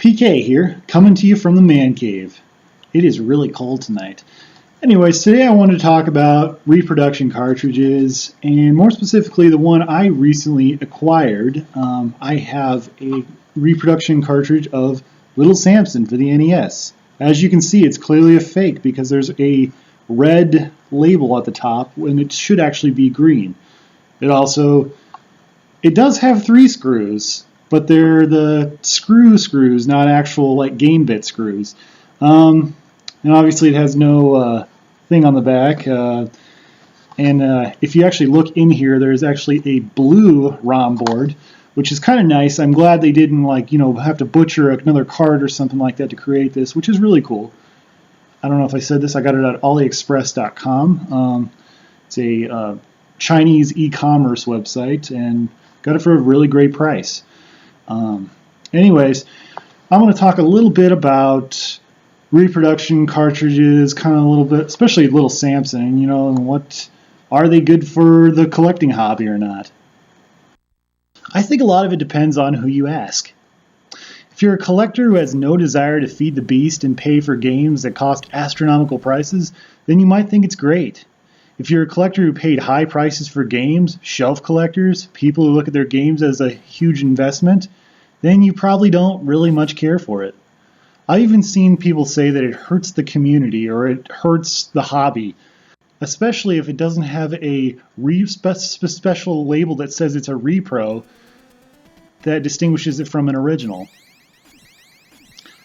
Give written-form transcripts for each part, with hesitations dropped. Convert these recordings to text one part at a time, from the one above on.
PK here, coming to you from the man cave. It is really cold tonight. Anyways, today I wanted to talk about reproduction cartridges, and more specifically the one I recently acquired. I have a reproduction cartridge of Little Samson for the NES. As you can see, it's clearly a fake because there's a red label at the top when it should actually be green. It does have 3 screws, but they're the screws, not actual like game bit screws. And obviously it has no thing on the back. If you actually look in here, there's actually a blue ROM board, which is kind of nice. I'm glad they didn't have to butcher another card or something like that to create this, which is really cool. I don't know if I said this. I got it at AliExpress.com. It's a Chinese e-commerce website, and got it for a really great price. Anyways, I'm going to talk a little bit about reproduction cartridges, kind of a little bit, especially Little Samson, and what are they good for the collecting hobby or not? I think a lot of it depends on who you ask. If you're a collector who has no desire to feed the beast and pay for games that cost astronomical prices, then you might think it's great. If you're a collector who paid high prices for games, shelf collectors, people who look at their games as a huge investment, then you probably don't really much care for it. I've even seen people say that it hurts the community or it hurts the hobby, especially if it doesn't have a special label that says it's a repro that distinguishes it from an original.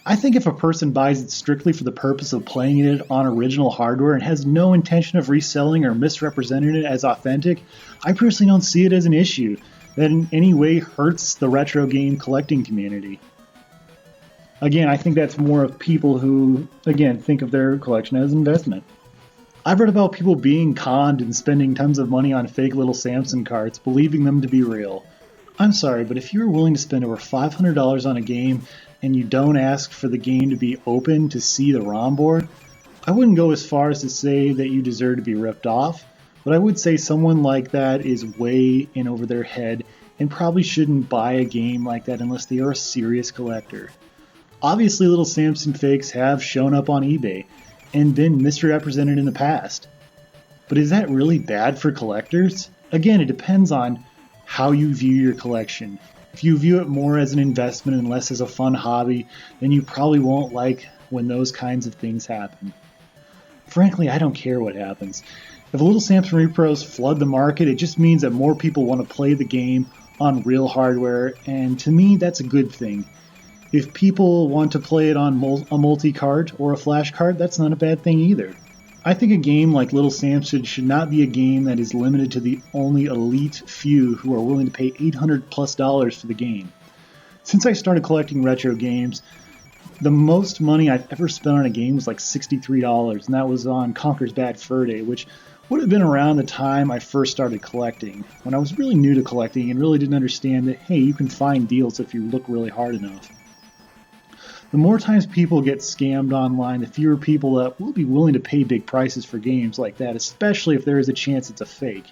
I think if a person buys it strictly for the purpose of playing it on original hardware and has no intention of reselling or misrepresenting it as authentic, I personally don't see it as an issue that in any way hurts the retro game collecting community. Again, I think that's more of people who, think of their collection as an investment. I've read about people being conned and spending tons of money on fake Little Samson cards, believing them to be real. I'm sorry, but if you're willing to spend over $500 on a game and you don't ask for the game to be open to see the ROM board, I wouldn't go as far as to say that you deserve to be ripped off, but I would say someone like that is way in over their head and probably shouldn't buy a game like that unless they are a serious collector. Obviously, Little Samson fakes have shown up on eBay and been misrepresented in the past. But is that really bad for collectors? Again, it depends on how you view your collection. If you view it more as an investment and less as a fun hobby, then you probably won't like when those kinds of things happen. Frankly, I don't care what happens. If Little Samson Repros flood the market, it just means that more people want to play the game on real hardware, and to me, that's a good thing. If people want to play it on a multi-cart or a flash cart, that's not a bad thing either. I think a game like Little Samson should not be a game that is limited to the only elite few who are willing to pay $800+ for the game. Since I started collecting retro games, the most money I've ever spent on a game was like $63, and that was on Conker's Bad Fur Day, which would have been around the time I first started collecting, when I was really new to collecting and really didn't understand that, hey, you can find deals if you look really hard enough. The more times people get scammed online, the fewer people that will be willing to pay big prices for games like that, especially if there is a chance it's a fake.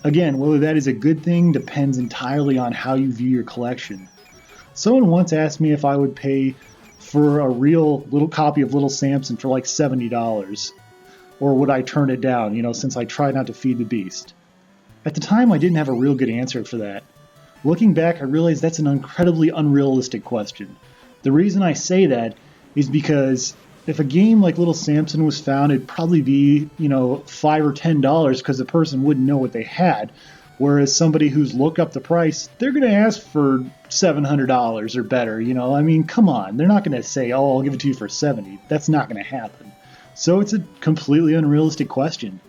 Again, whether that is a good thing depends entirely on how you view your collection. Someone once asked me if I would pay for a real little copy of Little Samson for like $70, or would I turn it down, since I try not to feed the beast. At the time, I didn't have a real good answer for that. Looking back, I realized that's an incredibly unrealistic question. The reason I say that is because if a game like Little Samson was found, it'd probably be, $5 or $10 because the person wouldn't know what they had. Whereas somebody who's looked up the price, they're going to ask for $700 or better, come on. They're not going to say, oh, I'll give it to you for $70. That's not going to happen. So it's a completely unrealistic question.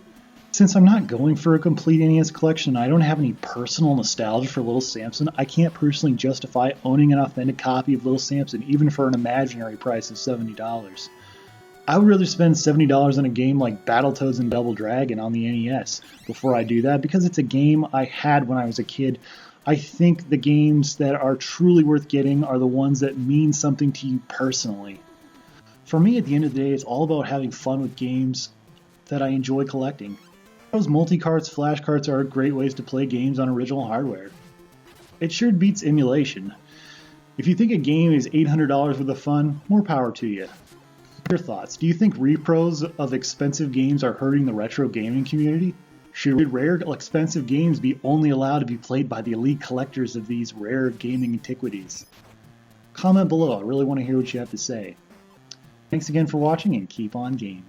Since I'm not going for a complete NES collection, I don't have any personal nostalgia for Little Samson, I can't personally justify owning an authentic copy of Little Samson, even for an imaginary price of $70. I would rather spend $70 on a game like Battletoads and Double Dragon on the NES before I do that, because it's a game I had when I was a kid. I think the games that are truly worth getting are the ones that mean something to you personally. For me, at the end of the day, it's all about having fun with games that I enjoy collecting. Those multi-carts, flash carts are great ways to play games on original hardware. It sure beats emulation. If you think a game is $800 worth of fun, more power to you. Your thoughts. Do you think repros of expensive games are hurting the retro gaming community? Should rare, expensive games be only allowed to be played by the elite collectors of these rare gaming antiquities? Comment below. I really want to hear what you have to say. Thanks again for watching, and keep on gaming.